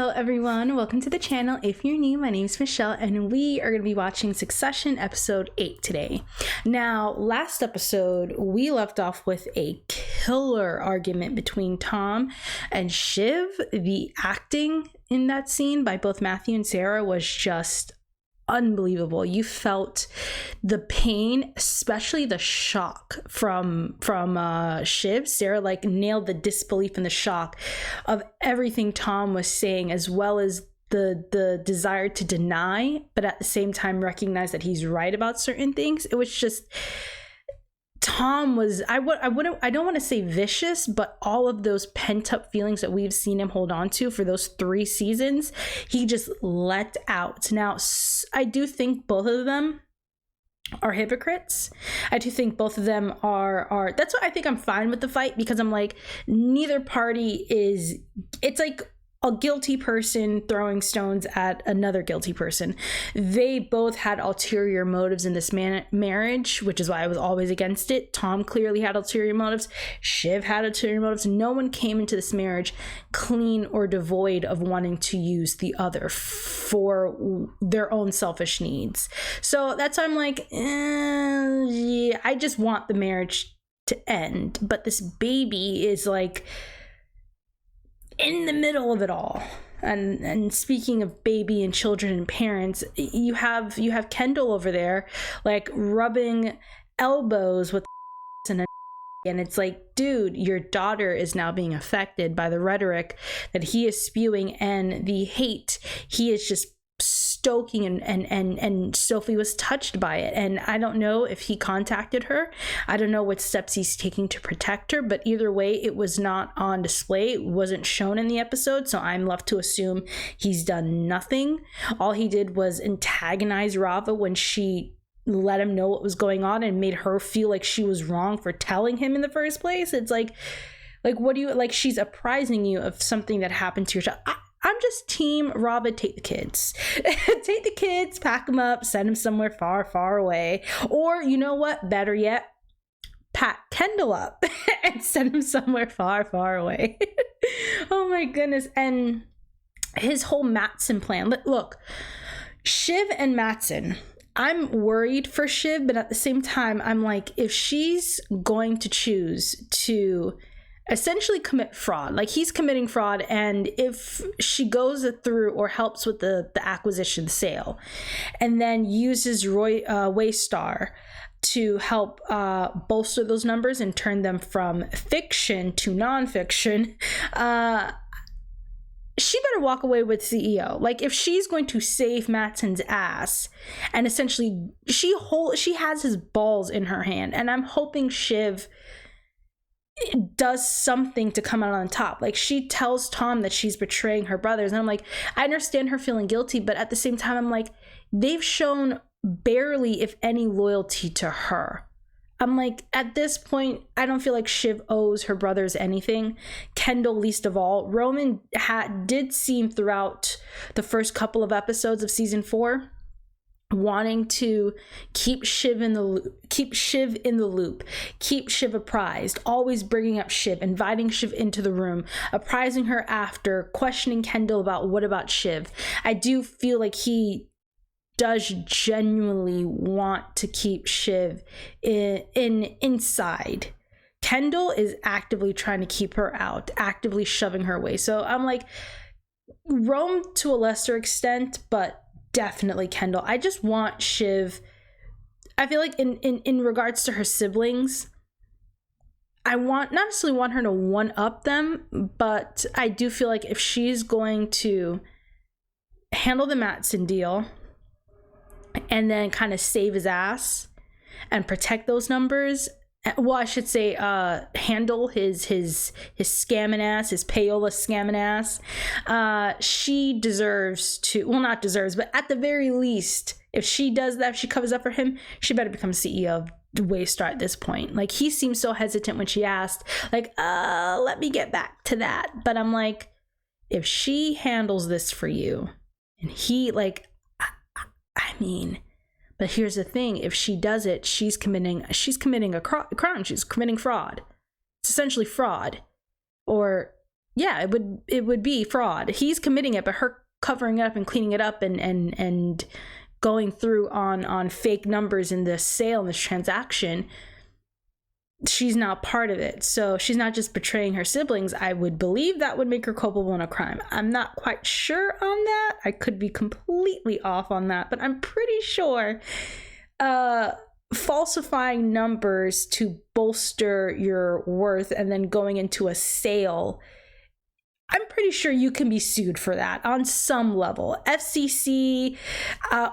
Hello everyone, welcome to the channel. If you're new, my name is Michelle and we are going to be watching Succession episode 8 today. Now, last episode we left off with a killer argument between Tom and Shiv. The acting in that scene by both Matthew and Sarah was just unbelievable. You felt the pain, especially the shock from Shiv. Sarah like nailed the disbelief and the shock of everything Tom was saying, as well as the desire to deny, but at the same time recognize that he's right about certain things. It was just, Tom was, I don't want to say vicious, but all of those pent up feelings that we've seen him hold on to for those 3 seasons, he just let out. Now, I do think both of them are hypocrites. I do think both of them are that's why I think I'm fine with the fight, because I'm like, neither party is, it's like a guilty person throwing stones at another guilty person. They both had ulterior motives in this marriage, which is why I was always against it. Tom clearly had ulterior motives. Shiv had ulterior motives. No one came into this marriage clean or devoid of wanting to use the other for their own selfish needs. So that's why I'm like, yeah, I just want the marriage to end. But this baby is like in the middle of it all. And speaking of baby and children and parents, you have Kendall over there like rubbing elbows with and it's like, dude, your daughter is now being affected by the rhetoric that he is spewing and the hate he is just stoking, and Sophie was touched by it. And I don't know if he contacted her. I don't know what steps he's taking to protect her, but either way, it was not on display. It wasn't shown in the episode, so I'm left to assume he's done nothing. All he did was antagonize Rava when she let him know what was going on and made her feel like she was wrong for telling him in the first place. It's like what do you, like, she's apprising you of something that happened to your child. I'm just team Rava, take the kids. Take the kids, pack them up, send them somewhere far, far away. Or, you know what, better yet, pack Kendall up and send him somewhere far, far away. Oh my goodness. And his whole Matsson plan. Look, Shiv and Matsson, I'm worried for Shiv, but at the same time, I'm like, if she's going to choose to essentially commit fraud, like he's committing fraud, and if she goes through or helps with the acquisition sale and then uses Waystar to help bolster those numbers and turn them from fiction to nonfiction, she better walk away with CEO. Like, if she's going to save Matsson's ass, and essentially she has his balls in her hand, and I'm hoping Shiv does something to come out on top. Like, she tells Tom that she's betraying her brothers, and I'm like, I understand her feeling guilty, but at the same time, I'm like, they've shown barely, if any, loyalty to her. I'm like, at this point, I don't feel like Shiv owes her brothers anything. Kendall, least of all. Roman did seem throughout the first couple of episodes of season 4 wanting to keep Shiv in the loop, keep Shiv apprised, always bringing up Shiv, inviting Shiv into the room, apprising her after, questioning Kendall about what about Shiv. I do feel like he does genuinely want to keep Shiv inside. Kendall is actively trying to keep her out, actively shoving her away. So I'm like, Rome to a lesser extent, but definitely Kendall. I just want Shiv, I feel like in regards to her siblings, I not necessarily want her to one up them, but I do feel like if she's going to handle the Matsson deal and then kind of save his ass and protect those numbers, well, I should say handle his scamming ass, his payola scamming ass, she deserves to, well, not deserves, but at the very least, if she does that, if she covers up for him, she better become CEO of Waystar at this point. Like, he seemed so hesitant when she asked, like, let me get back to that. But I'm like, if she handles this for you, and he, like, I mean, but here's the thing, if she does it, she's committing a crime. She's committing fraud. It's essentially fraud. Or yeah, it would be fraud. He's committing it, but her covering it up and cleaning it up and going through on fake numbers in this sale, in this transaction, she's now part of it. So she's not just betraying her siblings. I would believe that would make her culpable in a crime. I'm not quite sure on that. I could be completely off on that, but I'm pretty sure falsifying numbers to bolster your worth and then going into a sale, I'm pretty sure you can be sued for that on some level. FCC,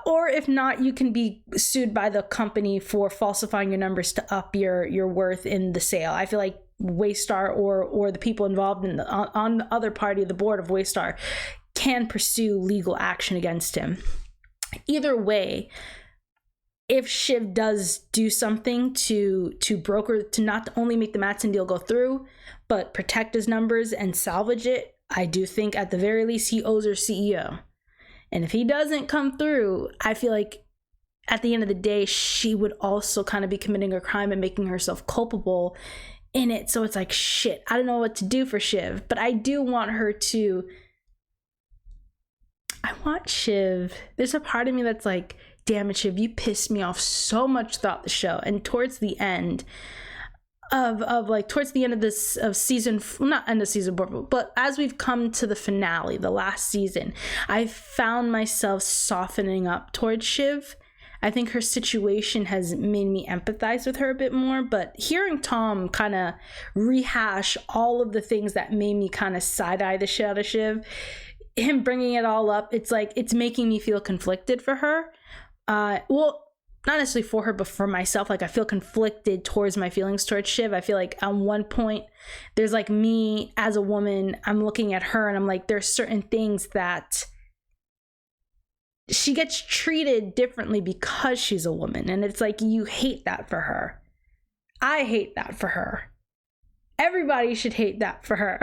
or if not, you can be sued by the company for falsifying your numbers to up your worth in the sale. I feel like Waystar or the people involved in on the other party of the board of Waystar can pursue legal action against him. Either way, if Shiv does do something to broker, to not only make the Matsson deal go through, but protect his numbers and salvage it, I do think at the very least he owes her CEO. And if he doesn't come through, I feel like at the end of the day, she would also kind of be committing a crime and making herself culpable in it. So it's like, shit, I don't know what to do for Shiv, but I do want her to, I want Shiv, there's a part of me that's like, damn it, Shiv, you pissed me off so much throughout the show. And towards the end towards the end of this, of season, not end of season 4, but as we've come to the finale, the last season, I found myself softening up towards Shiv. I think her situation has made me empathize with her a bit more, but hearing Tom kind of rehash all of the things that made me kind of side-eye the shit out of Shiv, him bringing it all up, it's like, it's making me feel conflicted for her. Well, not necessarily for her, but for myself. Like, I feel conflicted towards my feelings towards Shiv. I feel like at one point, there's like me as a woman, I'm looking at her and I'm like, there's certain things that she gets treated differently because she's a woman. And it's like, you hate that for her. I hate that for her. Everybody should hate that for her.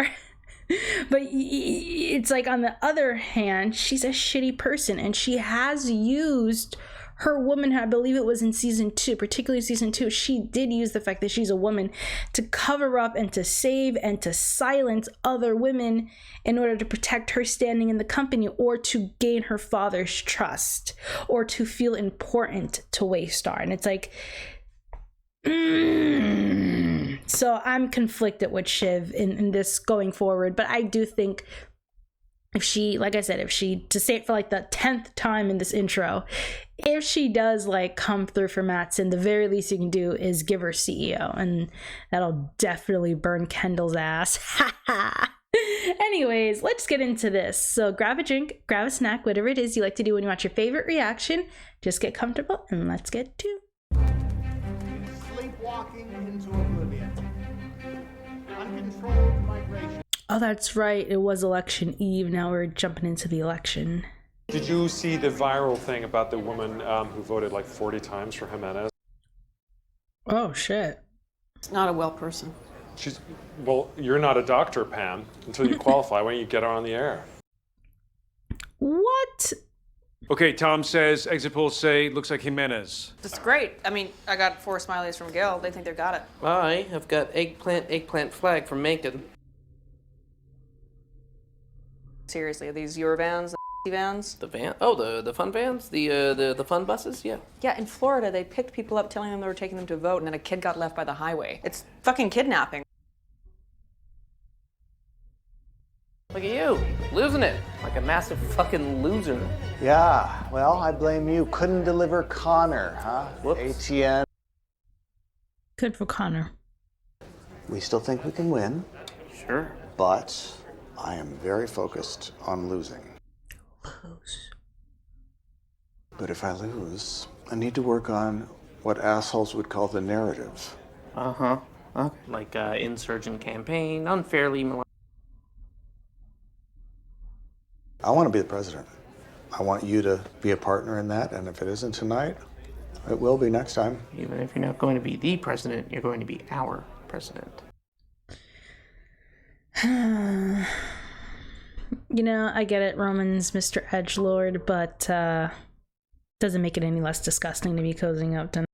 But it's like, on the other hand, she's a shitty person and she has used her womanhood. I believe it was in season 2, particularly season 2, she did use the fact that she's a woman to cover up and to save and to silence other women in order to protect her standing in the company, or to gain her father's trust, or to feel important to Waystar. And it's like, so I'm conflicted with Shiv in this going forward. But I do think if she, like I said, if she, to say it for like the 10th time in this intro, if she does like come through for Matsson, the very least you can do is give her CEO, and that'll definitely burn Kendall's ass. Anyways, let's get into this. So grab a drink, grab a snack, whatever it is you like to do when you watch your favorite reaction. Just get comfortable and let's get to sleepwalking into oblivion. Uncontrolled migration. Oh, that's right. It was election eve. Now we're jumping into the election. Did you see the viral thing about the woman who voted like 40 times for Jimenez? Oh, shit. She's not a well person. Well, you're not a doctor, Pam, until you qualify. Why don't you get her on the air? What? Okay, Tom says, exit polls say, looks like Jimenez. That's great. I mean, I got 4 smileys from Gil. They think they got it. I have got eggplant flag from Mencken. Seriously, are these your vans, the vans? The van? Oh, the fun vans? The fun buses? Yeah. Yeah, in Florida, they picked people up telling them they were taking them to vote, and then a kid got left by the highway. It's fucking kidnapping. Look at you, losing it. Like a massive fucking loser. Yeah, well, I blame you. Couldn't deliver Connor, huh? Whoops. ATN. Good for Connor. We still think we can win, Sure. but I am very focused on losing. Lose. But if I lose, I need to work on what assholes would call the narrative. Uh-huh. Okay. Like insurgent campaign, unfairly I want to be the president. I want you to be a partner in that, and if it isn't tonight, it will be next time. Even if you're not going to be the president, you're going to be our president. You know, I get it, Roman's Mr. Edgelord, but doesn't make it any less disgusting to be cozying up to.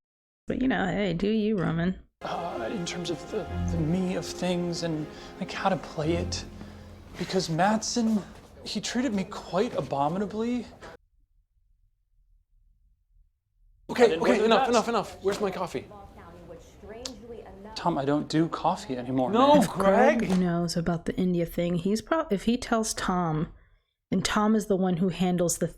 But you know, hey, do you, Roman? In terms of the me of things and like how to play it, Because Matsson, he treated me quite abominably. Okay, enough. Where's my coffee? Tom, I don't do coffee anymore. No, man. Greg. Knows about the India thing. He's probably, if he tells Tom, and Tom is the one who handles the.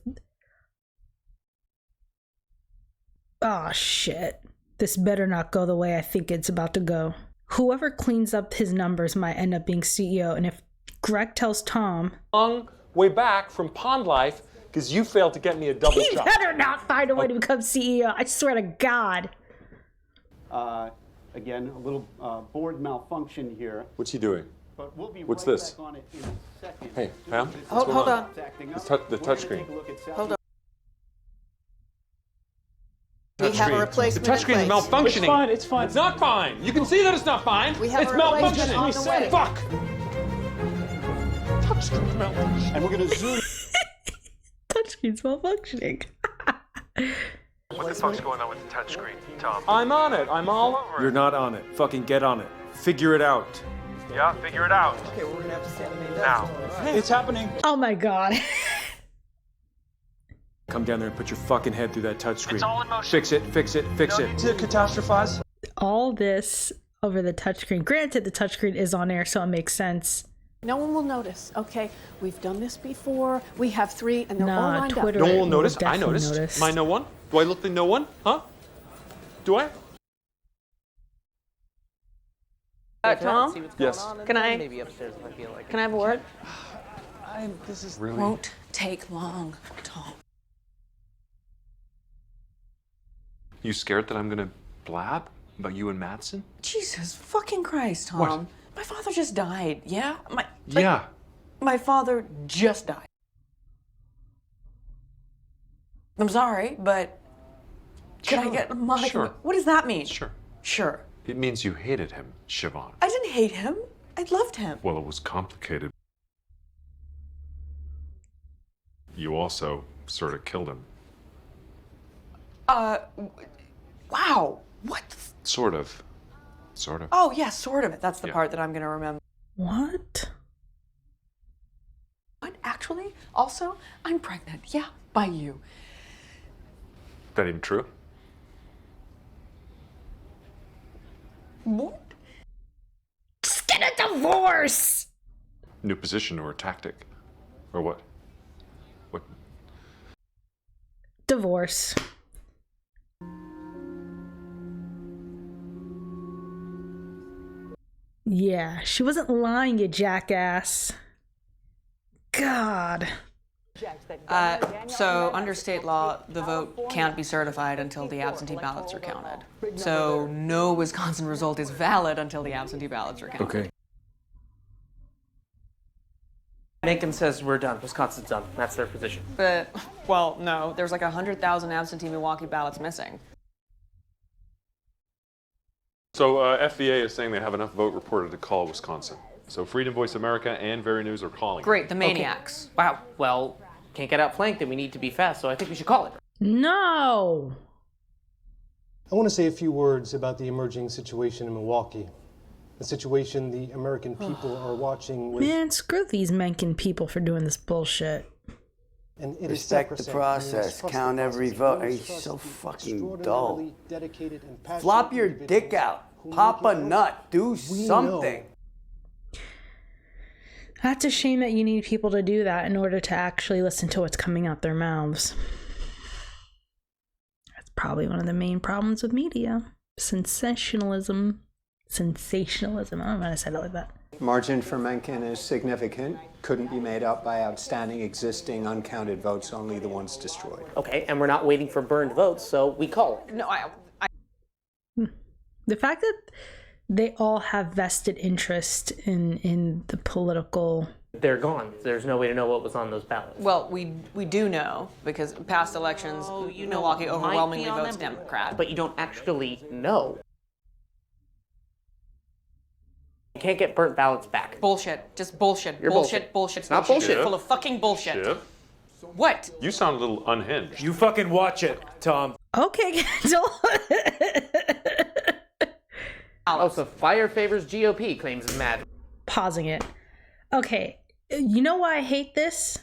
Oh shit! This better not go the way I think it's about to go. Whoever cleans up his numbers might end up being CEO, and if Greg tells Tom, Long way back from Pond Life because you failed to get me a double he shot. better not find a way to become CEO. I swear to God. Again, a little board malfunction here. What's he doing? But we'll be What's right this? back on it in a second. Hey, Pam. Hold on. The touchscreen. Hold on. We have a replacement. The touchscreen is malfunctioning. It's fine. It's not fine. You can see that it's not fine. We have it's a replacement malfunctioning. on the way. Fuck. Touchscreen's malfunctioning. And we're going to zoom. Touchscreen's malfunctioning. What the fuck's going on with the touchscreen, Tom? I'm on it. I'm all over it. You're not on it. Fucking get on it. Figure it out. Yeah, figure it out. Okay, we're gonna have to stand Now. It's happening. Oh my God. Come down there and put your fucking head through that touchscreen. It's all in motion. Fix it. To catastrophize. All this over the touchscreen. Granted, the touchscreen is on air, so it makes sense. No one will notice, okay? We've done this before. We have 3, and they're all Nah, lined Twitter. No one will would notice. I definitely noticed. notice. Am I no one? Do I look like no one? Huh? Do I? Tom? Yes. Can I? Maybe upstairs if I feel like it. Can I have a word? This is Really? Won't take long, Tom. You scared that I'm gonna blab about you and Matsson? Jesus fucking Christ, Tom. What? My father just died, yeah? Yeah. My father just died. I'm sorry, but can I get my... Sure. What does that mean? Sure. Sure. It means you hated him, Siobhan. I didn't hate him. I loved him. Well, it was complicated. You also sort of killed him. Wow. What? Sort of. Sort of. Oh, yeah, sort of. That's the Yeah. part that I'm going to remember. What? What? Actually, also, I'm pregnant. Yeah, by you. That even true? What? Just get a divorce! New position or tactic? Or what? What? Divorce. Yeah, she wasn't lying, you jackass. God. So, under state law, the vote can't be certified until the absentee ballots are counted. So, no Wisconsin result is valid until the absentee ballots are counted. Okay. Mencken says we're done. Wisconsin's done. That's their position. But, well, no. There's like 100,000 absentee Milwaukee ballots missing. So FVA is saying they have enough vote reported to call Wisconsin. So Freedom Voice America and Very News are calling. Great, the maniacs. Wow. Well, can't get outflanked and we need to be fast, so I think we should call it. No. I want to say a few words about the emerging situation in Milwaukee. A situation the American people are watching with... Man, screw these Mencken people for doing this bullshit. And it is Respect the sacrosanct, process. and Count every process vote. Are is you trusted so by fucking dull? extraordinarily dedicated and passionate Flop your dick individuals out. who Pop make a it work. nut. Do We something. That's a shame that you need people to do that in order to actually listen to what's coming out their mouths. That's probably one of the main problems with media. Sensationalism. I don't know why I said it like that. Margin for Mencken is significant. Couldn't be made up by outstanding existing uncounted votes, only the ones destroyed. Okay, and we're not waiting for burned votes, so we call it. No, The fact that they all have vested interest in the political... They're gone. There's no way to know what was on those ballots. Well, we do know, because past elections, Milwaukee what might overwhelmingly be on votes them, Democrat. But you don't actually know. You can't get burnt ballots back. Bullshit. Just bullshit. You're bullshit. It's not bullshit. Full of fucking bullshit. Shiv? What? You sound a little unhinged. You fucking watch it, Tom. Okay, Kendall. Also, fire favors GOP, claims Mad. Pausing it. Okay, You know why I hate this?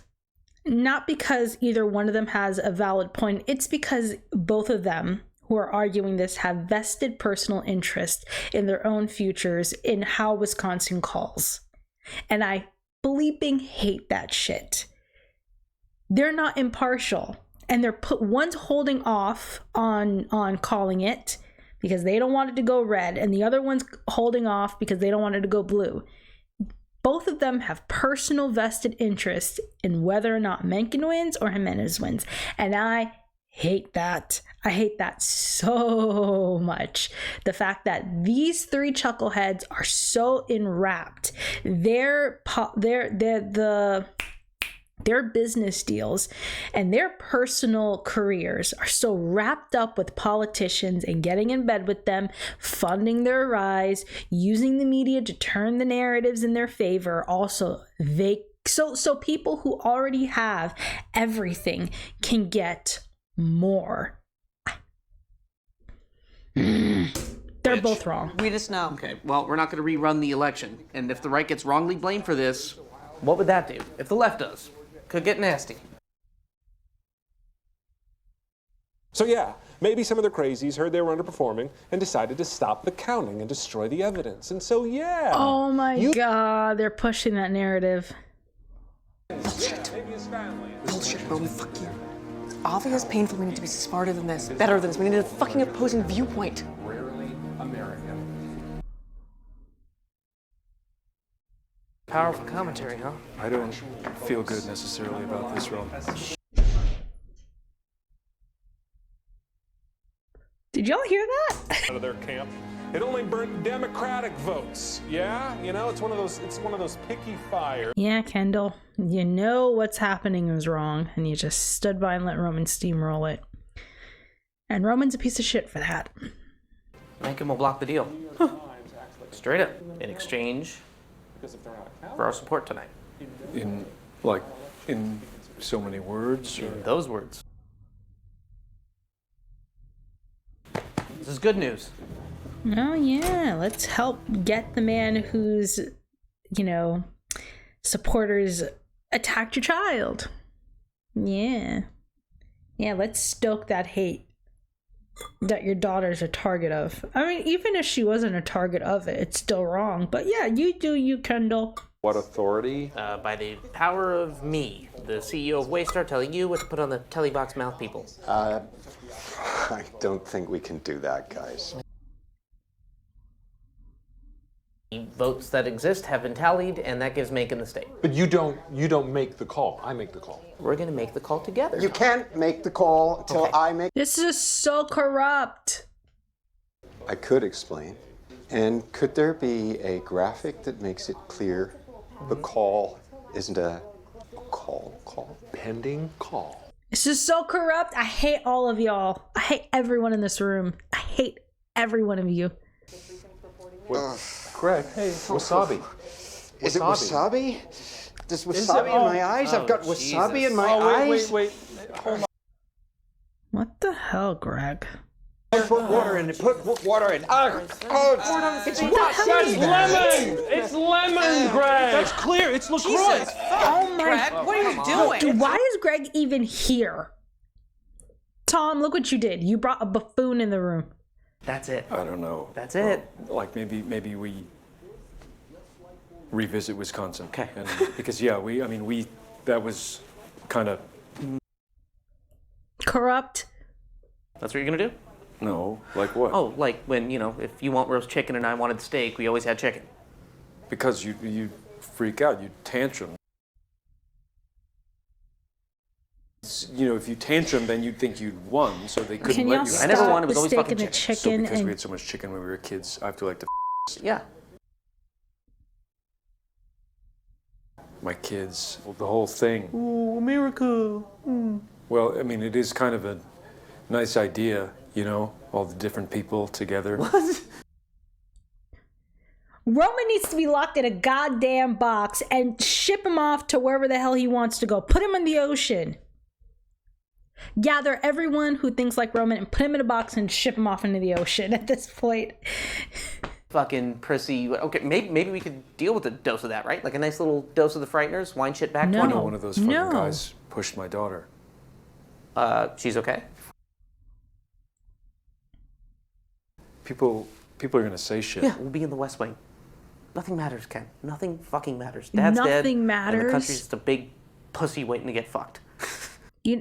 Not because either one of them has a valid point. It's because both of them who are arguing this have vested personal interest in their own futures in how Wisconsin calls. And I bleeping hate that shit. They're not impartial. And one's holding off on calling it because they don't want it to go red, and the other one's holding off because they don't want it to go blue. Both of them have personal vested interest in whether or not Mencken wins or Jimenez wins. And I hate that. I hate that so much. The fact that these three chuckleheads are so enwrapped. Their business deals and their personal careers are so wrapped up with politicians and getting in bed with them, funding their rise, using the media to turn the narratives in their favor. Also, so people who already have everything can get more. They're both wrong. We just know. Okay, well, we're not going to rerun the election. And if the right gets wrongly blamed for this, what would that do? If the left does? Could get nasty. So yeah, maybe some of the crazies heard they were underperforming and decided to stop the counting and destroy the evidence. And so yeah. Oh my God, they're pushing that narrative. Bullshit, Roman, fuck you. It's obvious painful. We need to be smarter than this, better than this. We need a fucking opposing viewpoint. Rarely American. Powerful commentary, huh? I don't feel good necessarily about this, Ron. Did y'all hear that? Out of their camp. It only burnt Democratic votes. Yeah, you know, it's one of those picky fires. Yeah, Kendall, you know what's happening is wrong, and you just stood by and let Roman steamroll it. And Roman's a piece of shit for that. Mencken will block the deal. Straight up. In exchange for our support tonight. In so many words? Or? In those words. This is good news. Oh yeah, let's help get the man whose, supporters attacked your child. Yeah, let's stoke that hate that your daughter's a target of. I mean, even if she wasn't a target of it, it's still wrong. But yeah, you do you, Kendall. What authority? By the power of me, the CEO of Waystar, telling you what to put on the telebox mouth people. I don't think we can do that, guys. Votes that exist have been tallied, and that gives Mencken the state. But you don't make the call. I make the call. We're going to make the call together. You can't make the call until I make. This is so corrupt. I could explain. And could there be a graphic that makes it clear the call isn't a call? Pending call. This is so corrupt. I hate all of y'all. I hate everyone in this room. I hate every one of you. Greg, hey, wasabi. Is it wasabi? There's wasabi in my eyes. I've got wasabi in my eyes. Wait. Hold on. What the hell, Greg? Put water in. Put water in. It's lemon. It's lemon, Greg. That's clear. It's LaCroix. Oh my! Greg, what are you doing? Dude, why is Greg even here? Tom, look what you did. You brought a buffoon in the room. That's it. I don't know. That's it. Like maybe we revisit Wisconsin. Okay. And because that was kind of corrupt. That's what you're gonna do? No, like what? Oh, like when, if you want roast chicken and I wanted steak, we always had chicken. Because you freak out, you tantrum. If you tantrum, then you'd think you'd won, so they couldn't let you. I never won. It was always fucking chicken. So because we had so much chicken when we were kids, I have to Yeah. my kids, the whole thing. Ooh, America. Well, I mean, it is kind of a nice idea, all the different people together. What? Roman needs to be locked in a goddamn box and ship him off to wherever the hell he wants to go. Put him in the ocean. Gather everyone who thinks like Roman and put him in a box and ship him off into the ocean at this point. fucking prissy. Okay, maybe we could deal with a dose of that, right? Like a nice little dose of the frighteners, wine shit back. No. I know one of those fucking No. guys pushed my daughter. She's okay. People are gonna say shit. Yeah, we'll be in the West Wing. Nothing matters, Ken. Nothing fucking matters. Dad's dead. Nothing And the country's matters. just a big pussy waiting to get fucked.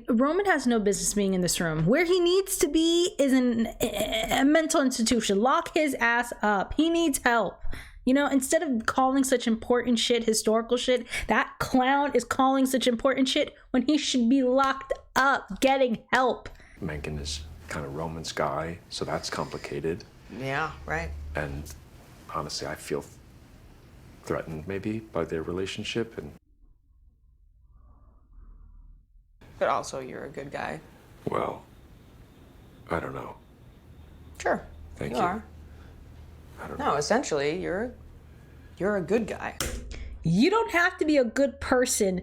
Roman has no business being in this room. Where he needs to be is in a mental institution. Lock his ass up. He needs help. You know, instead of calling such important shit, historical shit, that clown is calling such important shit when he should be locked up, getting help. Mencken is kind of Roman's guy, so that's complicated. Yeah, right. And honestly, I feel threatened maybe by their relationship. And But also, you're a good guy. well, I don't know. Sure. Thank you you. are. I don't No, essentially, you're a good guy. You don't have to be a good person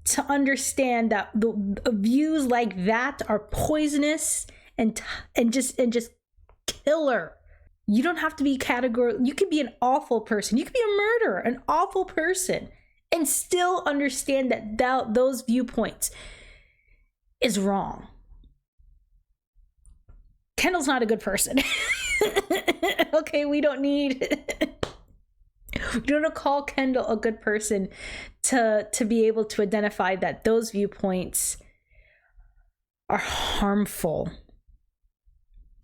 to understand that the views like that are poisonous and just killer. You don't have to be categorical. You could be an awful person. You could be a murderer, an awful person, and still understand that those viewpoints is wrong. Kendall's not a good person. Okay, we don't call Kendall a good person to be able to identify that those viewpoints are harmful.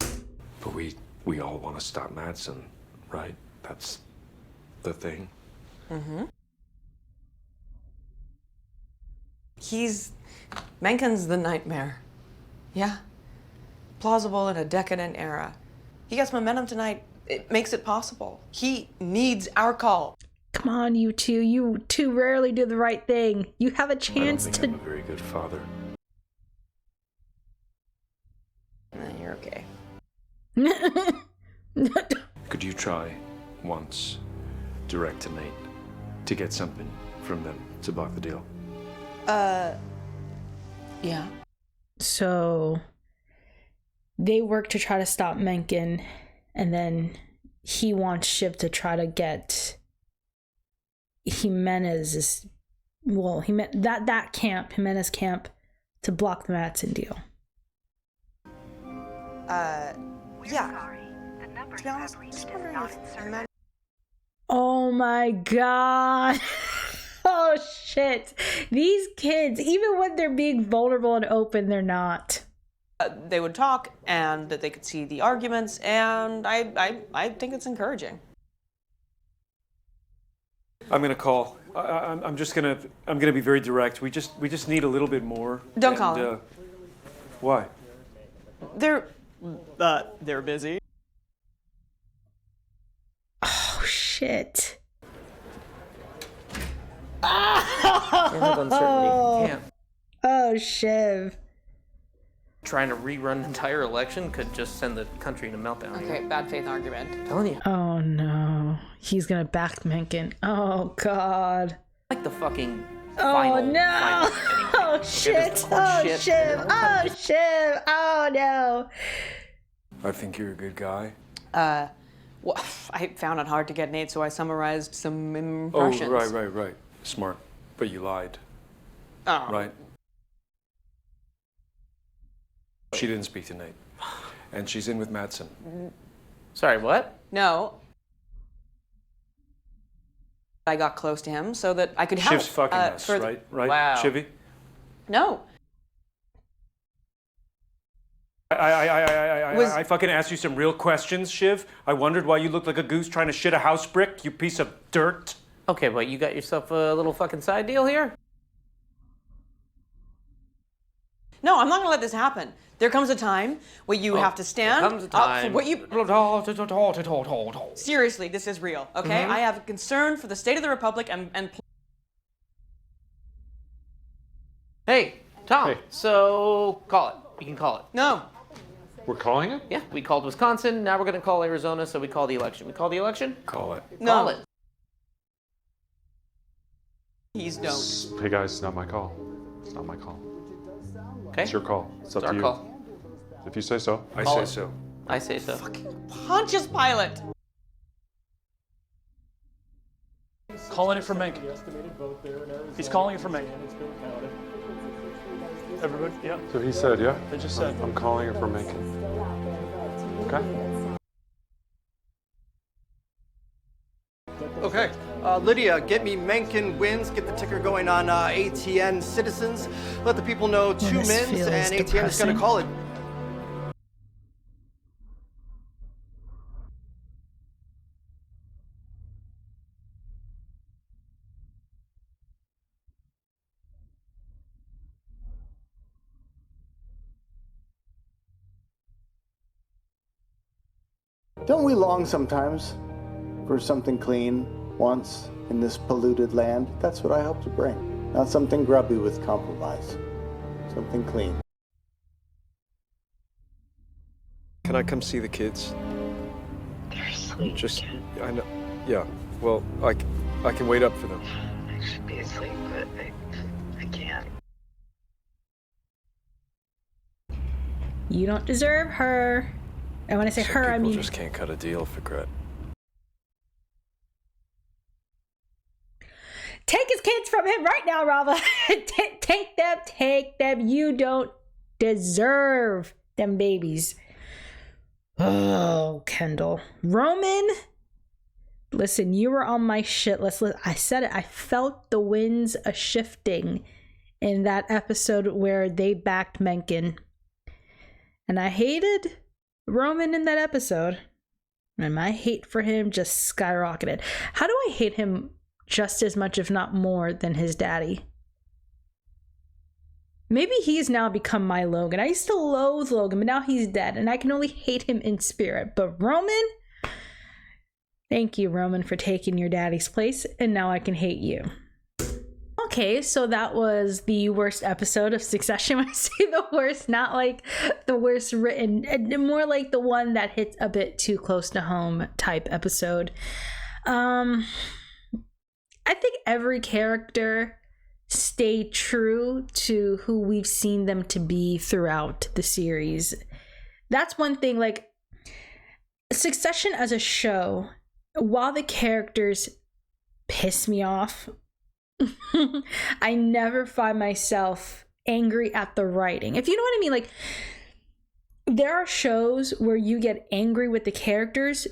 But we all want to stop Matsson, right? That's the thing. Mm-hmm. Mencken's the nightmare. Yeah. Plausible in a decadent era. He gets momentum tonight. It makes it possible. He needs our call. Come on, you two. You two rarely do the right thing. You have a chance I don't think I'm a very good father. You're okay. Could you try once, direct to Nate, to get something from them to block the deal? Yeah. So they work to try to stop Mencken, and then he wants Shiv to try to get Jimenez that camp, Jimenez camp, to block the Matsson deal. Yeah. To be honest, just wondering if Jimenez... Oh my god. Oh shit. These kids, even when they're being vulnerable and open, they're not. They would talk, and that they could see the arguments, and I think it's encouraging. I'm gonna call. I'm gonna be very direct. We just need a little bit more. Don't call him. Why? They're busy. Oh shit. Can't. Oh, Shiv. Trying to rerun an entire election could just send the country in a meltdown. Okay, bad faith argument. I'm telling you. Oh no. He's gonna back Mencken. Oh god. Like the fucking Oh final, no. anyway. Oh Okay, shit. this Oh shit, Shiv. and then Oh Shiv. Oh no. I think you're a good guy. Well, I found it hard to get Nate, so I summarized some impressions. Oh, right. Smart. But you lied. Oh. Right? She didn't speak to Nate. And she's in with Matsson. Sorry, what? No. I got close to him so that I could help. Shiv's fucking us, right? Right? Wow. Shivy? No. I fucking asked you some real questions, Shiv. I wondered why you looked like a goose trying to shit a house brick, you piece of dirt. Okay, but you got yourself a little fucking side deal here? No, I'm not gonna let this happen. There comes a time where you have to stand comes a time. up for what you... Seriously, this is real, okay? Mm-hmm. I have a concern for the state of the Republic and... Hey, Tom, Hey. so call it. You can call it. No. We're calling it? Yeah, we called Wisconsin, now we're gonna call Arizona, so we call the election. We call the election? Call it. No. Call it. Please don't. Hey guys, it's not my call. It's not my call. Okay? It's your call. It's up It's our to you. call. If you say so. I Call say it. so. I say so. Pontius Pilate. Calling it for Mencken. He's calling it for Mencken. Everybody, yeah. So he said, yeah? They just said. I'm calling it for Mencken. Okay. Okay. Lydia, get me Mencken wins. Get the ticker going on ATN Citizens. Let the people know two this mins, feels and ATN is depressing. going to call it. Don't we long sometimes for something clean once in this polluted land? That's what I hope to bring. Not something grubby with compromise. Something clean. Can I come see the kids? They're asleep. Just, I know. Yeah. Well, I can wait up for them. I should be asleep, but I can't. You don't deserve her. And when I say Some her, I people mean just can't cut a deal for credit. take his kids from him right now, Rava. Take them. You don't deserve them babies. Oh, Kendall. Roman, listen, you were on my shit list. I said it. I felt the winds a shifting in that episode where they backed Mencken. And I hated Roman in that episode. And my hate for him just skyrocketed. How do I hate him just as much, if not more, than his daddy? Maybe he's now become my Logan. I used to loathe Logan, but now he's dead, and I can only hate him in spirit. But Roman, thank you, Roman, for taking your daddy's place, and now I can hate you. Okay, so that was the worst episode of Succession. When I say the worst, not like the worst written, more like the one that hits a bit too close to home type episode. I think every character stayed true to who we've seen them to be throughout the series. That's one thing, like Succession as a show, while the characters piss me off, I never find myself angry at the writing. If you know what I mean, like there are shows where you get angry with the characters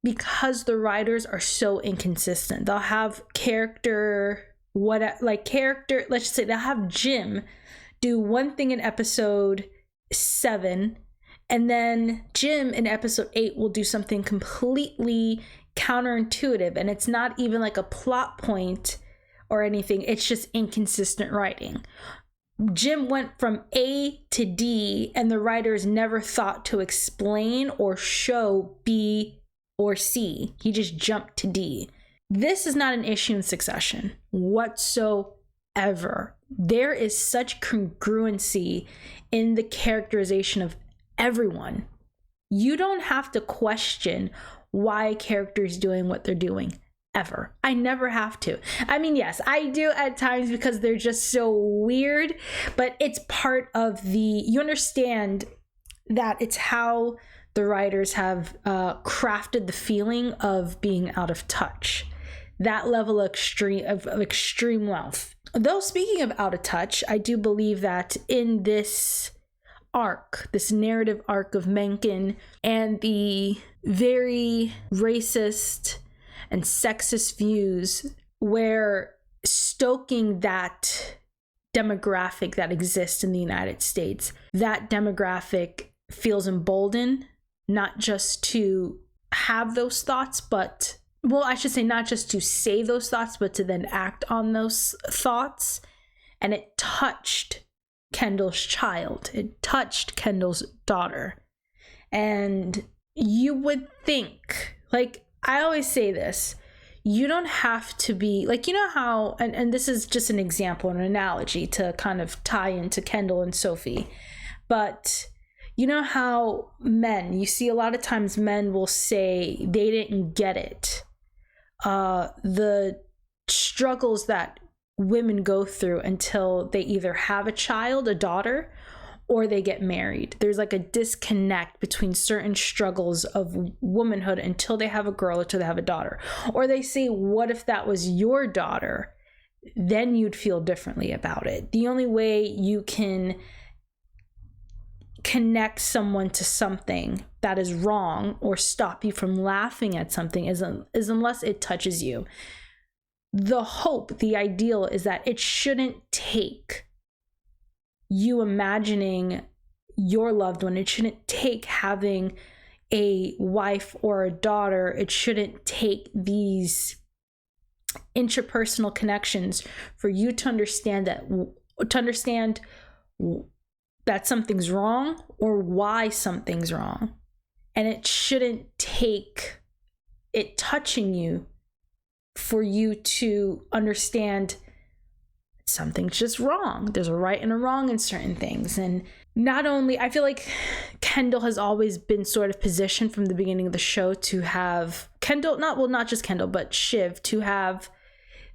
because the writers are so inconsistent. They'll have let's just say they'll have Jim do one thing in episode 7, and then Jim in episode 8 will do something completely counterintuitive, and it's not even like a plot point or anything. It's just inconsistent writing. Jim went from A to D, and the writers never thought to explain or show B or C. He just jumped to D. This is not an issue in Succession whatsoever. There is such congruency in the characterization of everyone. You don't have to question why a character is doing what they're doing. Ever. I never have to. I mean, yes, I do at times because they're just so weird, but it's part of you understand that it's how the writers have crafted the feeling of being out of touch. That level of extreme wealth. Though speaking of out of touch, I do believe that in this arc, this narrative arc of Mencken and the very racist and sexist views, where stoking that demographic that exists in the United States, that demographic feels emboldened, not just to have those thoughts, but, well, I should say not just to say those thoughts, but to then act on those thoughts. And it touched Kendall's child. It touched Kendall's daughter. And you would think, like, I always say this, you don't have to be, like, you know how, and this is just an example, an analogy to kind of tie into Kendall and Sophie, but you know how you see a lot of times men will say they didn't get it. The struggles that women go through until they either have a child, a daughter, or they get married. There's like a disconnect between certain struggles of womanhood until they have a girl or till they have a daughter. Or they say, what if that was your daughter? Then you'd feel differently about it. The only way you can connect someone to something that is wrong or stop you from laughing at something is unless it touches you. The hope, the ideal is that it shouldn't take you imagining your loved one. It shouldn't take having a wife or a daughter. It shouldn't take these interpersonal connections for you to understand that something's wrong or why something's wrong. And it shouldn't take it touching you for you to understand something's just wrong. There's a right and a wrong in certain things. And not only, I feel like Kendall has always been sort of positioned from the beginning of the show to have not just Kendall, but Shiv, to have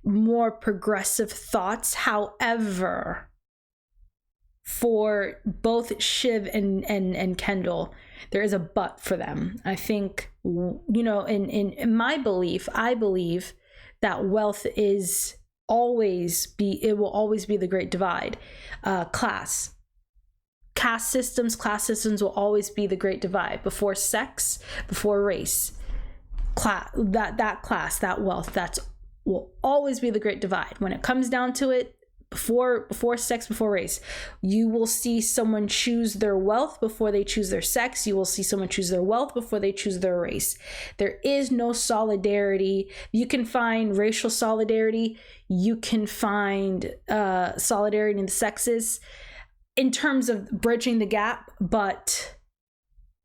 more progressive thoughts. However, for both Shiv and Kendall, there is a but for them. I think, in my belief, I believe that wealth will always be the great divide. Class systems will always be the great divide. Before sex, before race, that wealth, will always be the great divide. When it comes down to it, before sex, before race, you will see someone choose their wealth before they choose their sex. You will see someone choose their wealth before they choose their race. There is no solidarity. You can find racial solidarity. You can find solidarity in the sexes in terms of bridging the gap, but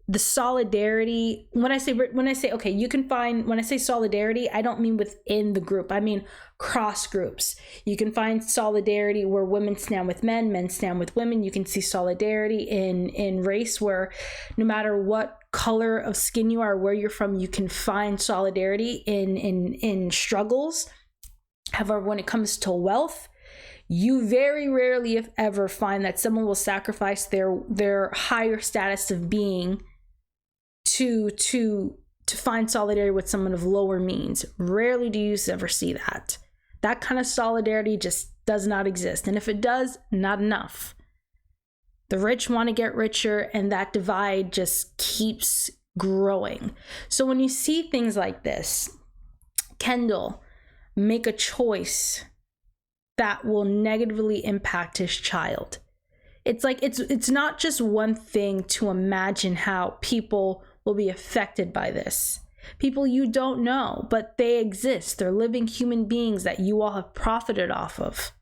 the solidarity, when I say okay, you can find, when I say solidarity, I don't mean within the group, I mean cross groups. You can find solidarity where women stand with men stand with women. You can see solidarity in race, where no matter what color of skin you are, where you're from, you can find solidarity in struggles. However, when it comes to wealth, you very rarely, if ever, find that someone will sacrifice their higher status of being to find solidarity with someone of lower means. Rarely do you ever see that. That kind of solidarity just does not exist. And if it does, not enough. The rich want to get richer, and that divide just keeps growing. So when you see things like this, Kendall make a choice that will negatively impact his child. It's like it's not just one thing to imagine how people will be affected by this. People you don't know, but they exist. They're living human beings that you all have profited off of.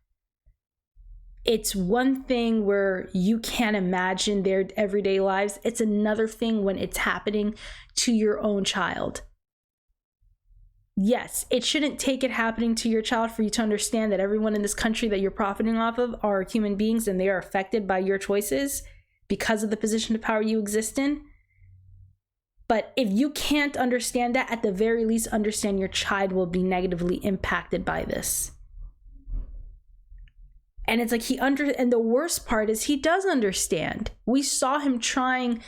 It's one thing where you can't imagine their everyday lives. It's another thing when it's happening to your own child. Yes, it shouldn't take it happening to your child for you to understand that everyone in this country that you're profiting off of are human beings and they are affected by your choices because of the position of power you exist in. But if you can't understand that, at the very least, understand your child will be negatively impacted by this. And it's like and the worst part is he does understand. We saw him trying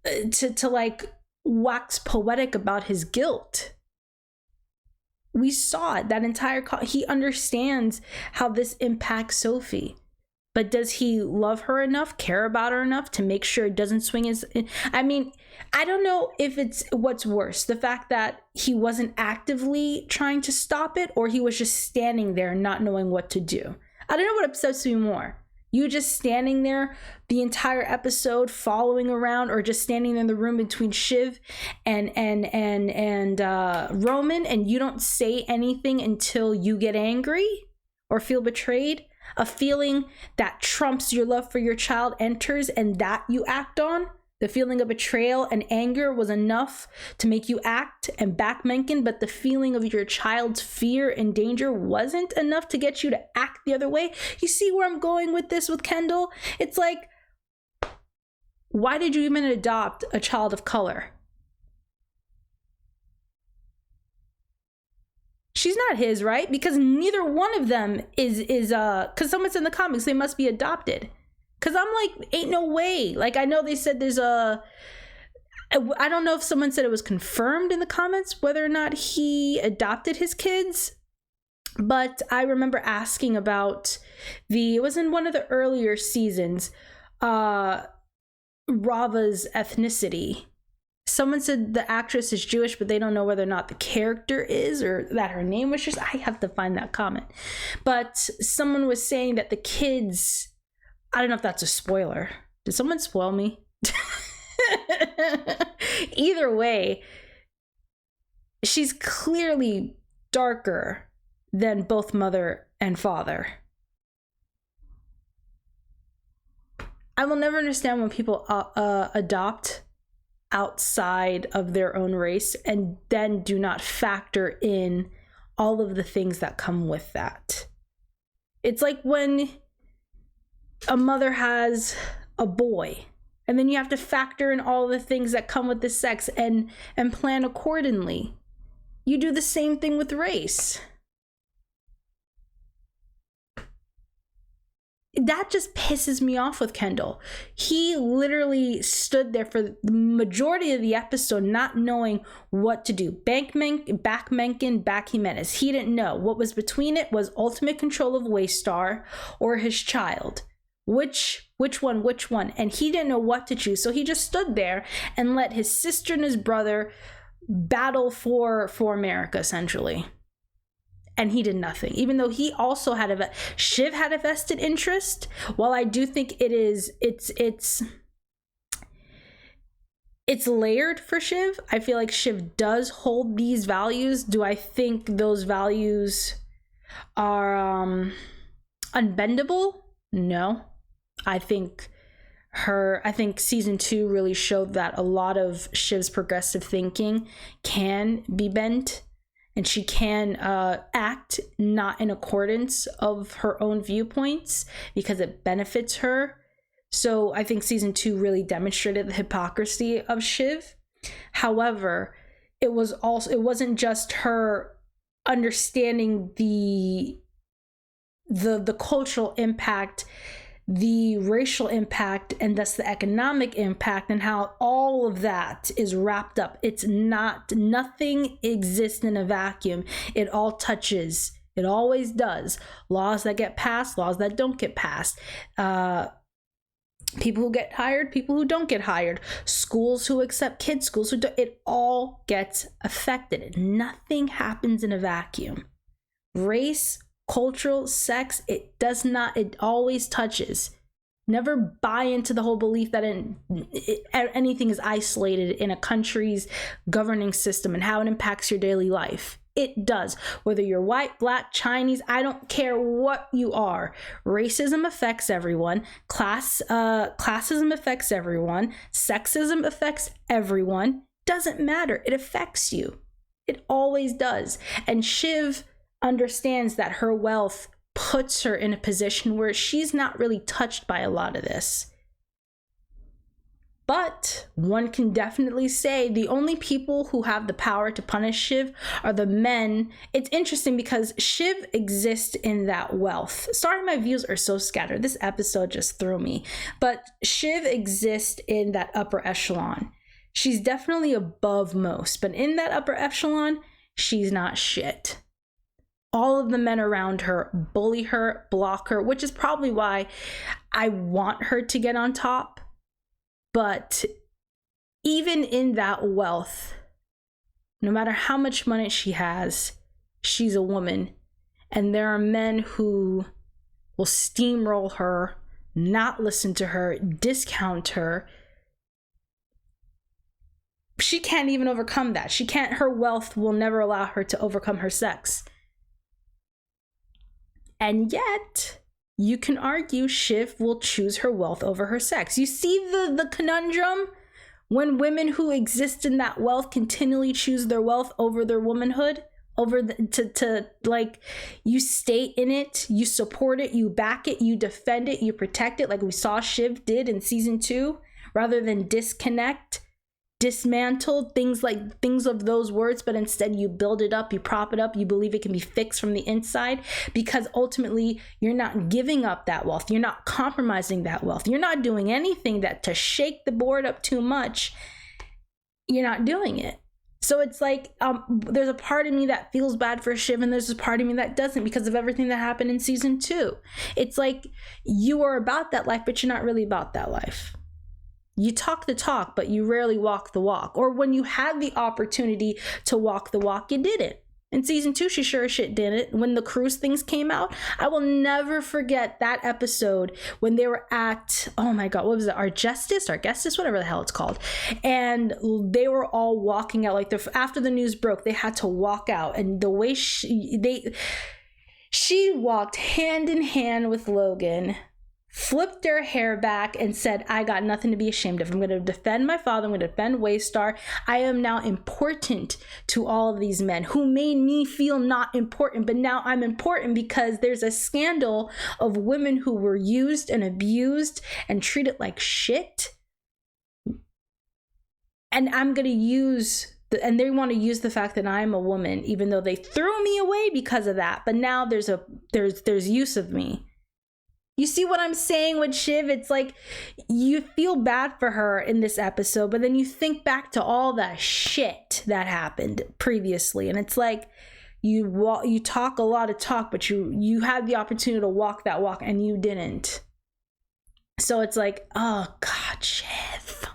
to like wax poetic about his guilt. We saw it, that entire call. He understands how this impacts Sophie. But does he love her enough, care about her enough to make sure it doesn't swing his... I mean, I don't know if it's what's worse, the fact that he wasn't actively trying to stop it, or he was just standing there not knowing what to do. I don't know what upsets me more. You just standing there the entire episode, following around, or just standing in the room between Shiv and Roman, and you don't say anything until you get angry or feel betrayed. A feeling that trumps your love for your child enters, and that you act on. The feeling of betrayal and anger was enough to make you act and back Mencken, but the feeling of your child's fear and danger wasn't enough to get you to act the other way. You see where I'm going with this with Kendall? It's like, why did you even adopt a child of color? She's not his, right? Because neither one of them is because someone said in the comics they must be adopted. Because I'm like, ain't no way. Like, I know they said I don't know if someone said it was confirmed in the comments whether or not he adopted his kids, but I remember asking about it was in one of the earlier seasons, Rava's ethnicity. Someone said the actress is Jewish, but they don't know whether or not the character is, or that her name was just, I have to find that comment. But someone was saying that the kids, I don't know if that's a spoiler. Did someone spoil me? Either way, she's clearly darker than both mother and father. I will never understand when people adopt outside of their own race and then do not factor in all of the things that come with that. It's like when a mother has a boy, and then you have to factor in all the things that come with the sex and plan accordingly. You do the same thing with race. That just pisses me off with Kendall. He literally stood there for the majority of the episode not knowing what to do. Back Mencken, back Jimenez. He didn't know. What was between it was ultimate control of Waystar or his child. Which one? And he didn't know what to choose. So he just stood there and let his sister and his brother battle for America, essentially. And he did nothing, even though he also had Shiv had a vested interest. While I do think it's layered for Shiv, I feel like Shiv does hold these values. Do I think those values are unbendable? No. I think season 2 really showed that a lot of Shiv's progressive thinking can be bent. And she can act not in accordance of her own viewpoints because it benefits her. So I think season 2 really demonstrated the hypocrisy of Shiv. However, it wasn't just her understanding the cultural impact, the racial impact, and thus the economic impact, and how all of that is wrapped up. Nothing exists in a vacuum. It all touches. It always does. Laws that get passed, laws that don't get passed. People who get hired, people who don't get hired. Schools who accept kids, schools who don't. It all gets affected. Nothing happens in a vacuum. Race, cultural, sex, it always touches. Never buy into the whole belief that anything is isolated in a country's governing system and how it impacts your daily life. It does. Whether you're white, black, Chinese, I don't care what you are. Racism affects everyone. Classism affects everyone. Sexism affects everyone. Doesn't matter. It affects you. It always does. And Shiv understands that her wealth puts her in a position where she's not really touched by a lot of this. But one can definitely say the only people who have the power to punish Shiv are the men. It's interesting because Shiv exists in that wealth. Sorry, my views are so scattered. This episode just threw me. But Shiv exists in that upper echelon. She's definitely above most, but in that upper echelon, she's not shit. All of the men around her bully her, block her, which is probably why I want her to get on top. But even in that wealth, no matter how much money she has, she's a woman. And there are men who will steamroll her, not listen to her, discount her. She can't even overcome that. Her wealth will never allow her to overcome her sex. And yet, you can argue Shiv will choose her wealth over her sex. You see the conundrum? When women who exist in that wealth continually choose their wealth over their womanhood, you stay in it, you support it, you back it, you defend it, you protect it, like we saw Shiv did in season 2, rather than disconnect. dismantled, things of those words, but instead you build it up, you prop it up, you believe it can be fixed from the inside, because ultimately you're not giving up that wealth, you're not compromising that wealth, you're not doing anything that to shake the board up too much, you're not doing it. So it's like, there's a part of me that feels bad for Shiv, and there's a part of me that doesn't, because of everything that happened in season 2. It's like, you are about that life, but you're not really about that life. You talk the talk, but you rarely walk the walk. Or when you had the opportunity to walk the walk, you didn't. In season 2, she sure as shit didn't. When the cruise things came out, I will never forget that episode when they were at, oh my God, what was it? Argestis, whatever the hell it's called. And they were all walking out, like after the news broke, they had to walk out. And the way she walked hand in hand with Logan, flipped her hair back and said, I got nothing to be ashamed of. I'm going to defend my father. I'm going to defend Waystar. I am now important to all of these men who made me feel not important, but now I'm important because there's a scandal of women who were used and abused and treated like shit. And I'm going to use and they want to use the fact that I'm a woman, even though they threw me away because of that. But now there's use of me. You see what I'm saying with Shiv? It's like you feel bad for her in this episode, but then you think back to all the shit that happened previously, and it's like you talk a lot of talk, but you had the opportunity to walk that walk and you didn't. So it's like, oh God, Shiv.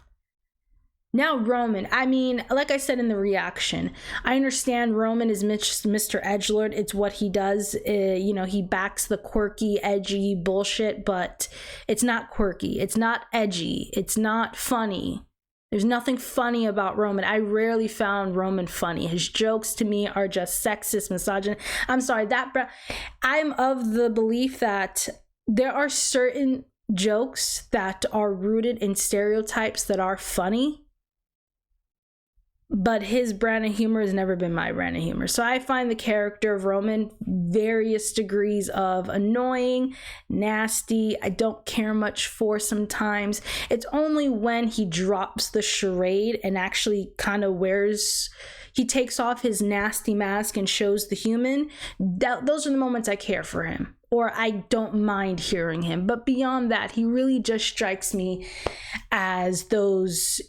Now Roman, I mean, like I said in the reaction, I understand Roman is Mr. Edgelord. It's what he does. He backs the quirky, edgy bullshit, but it's not quirky. It's not edgy. It's not funny. There's nothing funny about Roman. I rarely found Roman funny. His jokes to me are just sexist, misogynist. I'm sorry, I'm of the belief that there are certain jokes that are rooted in stereotypes that are funny. But his brand of humor has never been my brand of humor. So I find the character of Roman various degrees of annoying, nasty. I don't care much for sometimes. It's only when he drops the charade and actually kind of he takes off his nasty mask and shows the human. Those are the moments I care for him, or I don't mind hearing him. But beyond that, he really just strikes me as those,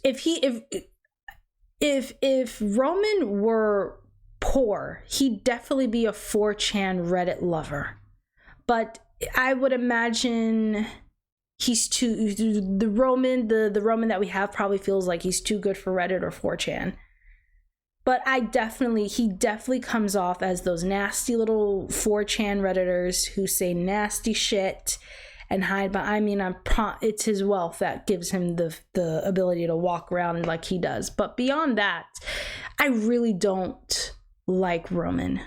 If Roman were poor, he'd definitely be a 4chan Reddit lover. But I would imagine the Roman that we have probably feels like he's too good for Reddit or 4chan. But he definitely comes off as those nasty little 4chan Redditors who say nasty shit and hide, but I mean, it's his wealth that gives him the ability to walk around like he does. But beyond that, I really don't like Roman.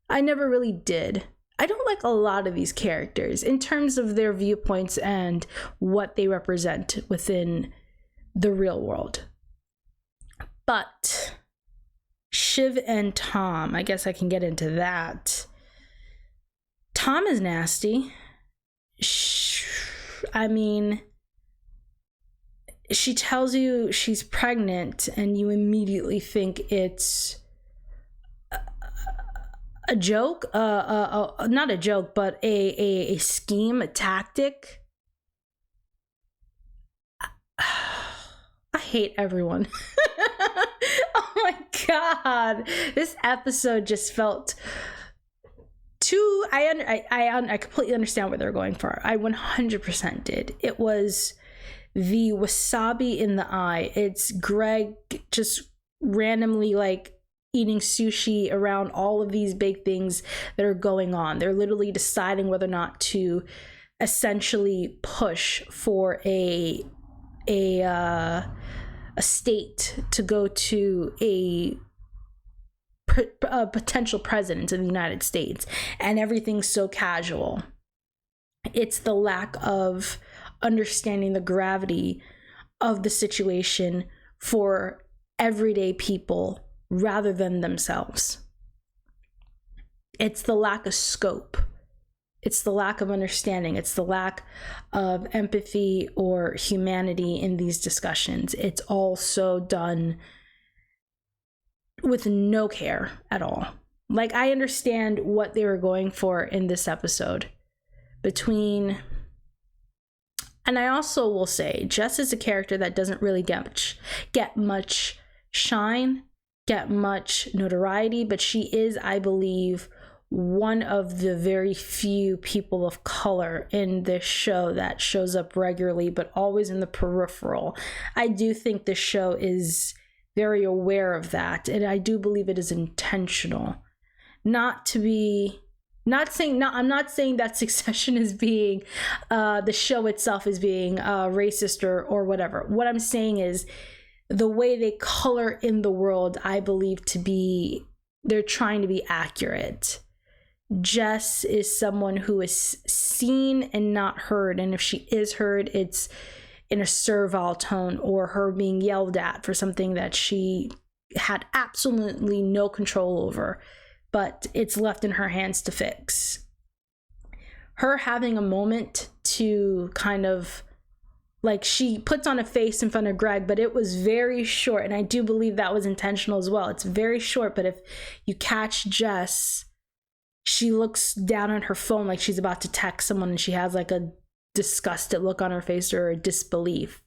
I never really did. I don't like a lot of these characters in terms of their viewpoints and what they represent within the real world. But Shiv and Tom, I guess I can get into that. Tom is nasty. I mean, she tells you she's pregnant and you immediately think it's a joke, not a joke, but a scheme, a tactic. I hate everyone. Oh my God. This episode just felt I completely understand what they're going for. I 100% did. It was the wasabi in the eye. It's Greg just randomly like eating sushi around all of these big things that are going on. They're literally deciding whether or not to essentially push for a state to go to a potential president of the United States, and everything's so casual. It's the lack of understanding the gravity of the situation for everyday people rather than themselves. It's the lack of scope It's the lack of understanding. It's the lack of empathy or humanity in these discussions. It's all so done with no care at all. Like, I understand what they were going for in this episode between, and I also will say, Jess is a character that doesn't really get much shine, get much notoriety, but she is, I believe, one of the very few people of color in this show that shows up regularly, but always in the peripheral. I do think the show is very aware of that, and I do believe it is intentional. I'm not saying that Succession is being, the show itself is being racist or whatever. What I'm saying is the way they color in the world, I believe to be, they're trying to be accurate. Jess is someone who is seen and not heard, and if she is heard, it's in a servile tone, or her being yelled at for something that she had absolutely no control over, but it's left in her hands to fix. Her having a moment to kind of, like, she puts on a face in front of Greg, but it was very short, and I do believe that was intentional as well. It's very short, but if you catch Jess, she looks down on her phone like she's about to text someone, and she has like a disgusted look on her face, or a disbelief.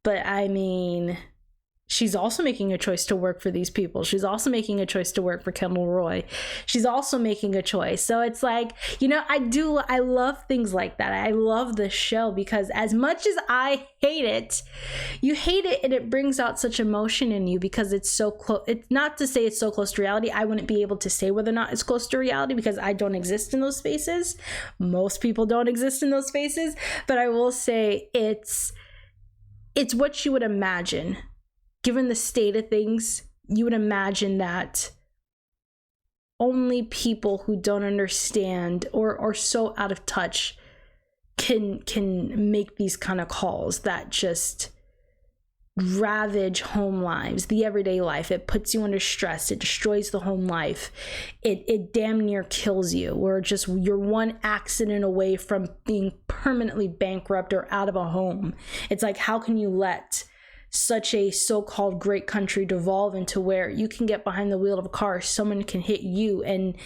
But I mean, she's also making a choice to work for these people. She's also making a choice to work for Kendall Roy. She's also making a choice. So it's like, you know, I love things like that. I love this show because as much as I hate it, you hate it, and it brings out such emotion in you because it's so close. It's not to say it's so close to reality. I wouldn't be able to say whether or not it's close to reality because I don't exist in those spaces. Most people don't exist in those spaces, but I will say it's what you would imagine. Given the state of things, you would imagine that only people who don't understand or are so out of touch can make these kind of calls that just ravage home lives, the everyday life. It puts you under stress. It destroys the home life. It damn near kills you, or just you're one accident away from being permanently bankrupt or out of a home. It's like, how can you let such a so-called great country devolve into where you can get behind the wheel of a car, someone can hit you, and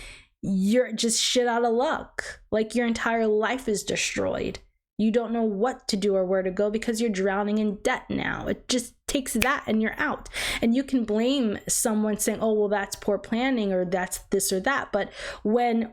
you're just shit out of luck. Like, your entire life is destroyed. You don't know what to do or where to go because you're drowning in debt now. It just takes that and you're out. And you can blame someone saying, oh, well, that's poor planning or that's this or that. But when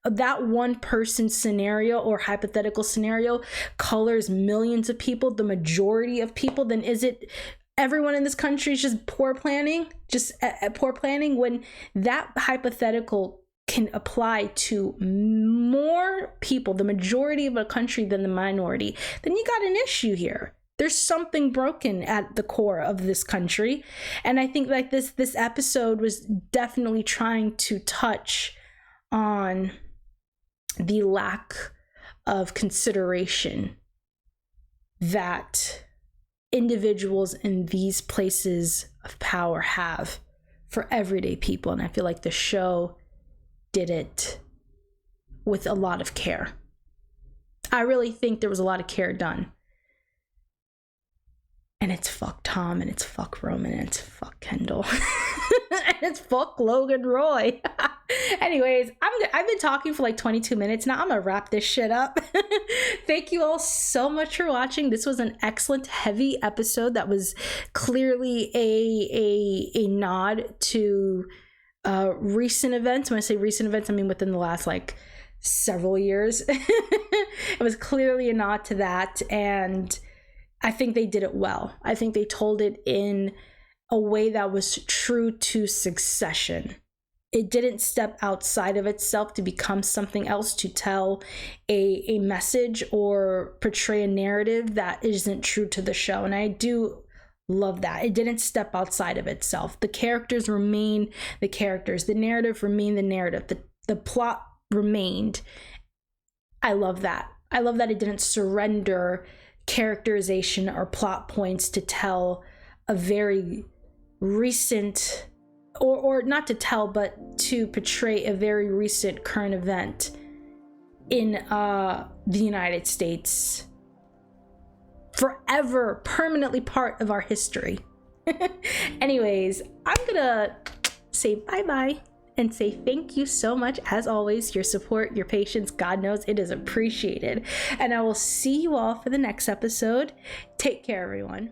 that one person scenario or hypothetical scenario colors millions of people, the majority of people, then is it everyone in this country is just poor planning? Just poor planning, when that hypothetical can apply to more people, the majority of a country than the minority, then you got an issue here. There's something broken at the core of this country. And I think like this episode was definitely trying to touch on the lack of consideration that individuals in these places of power have for everyday people. And I feel like the show did it with a lot of care. I really think there was a lot of care done. And it's fuck Tom, and it's fuck Roman, and it's fuck Kendall, and it's fuck Logan Roy. Anyways, I've been talking for like 22 minutes now. I'm gonna wrap this shit up. Thank you all so much for watching. This was an excellent, heavy episode that was clearly a nod to recent events. When I say recent events, I mean within the last like several years. It was clearly a nod to that, and I think they did it well. I think they told it in a way that was true to Succession. It didn't step outside of itself to become something else, to tell a message or portray a narrative that isn't true to the show. And I do love that. It didn't step outside of itself. The characters remain the characters. The narrative remained the narrative. The plot remained. I love that. I love that it didn't surrender characterization or plot points to tell a very recent, or not to tell, but to portray a very recent current event in the United States, forever, permanently part of our history. Anyways, I'm gonna say bye-bye and say thank you so much, as always. Your support, your patience, God knows it is appreciated. And I will see you all for the next episode. Take care, everyone.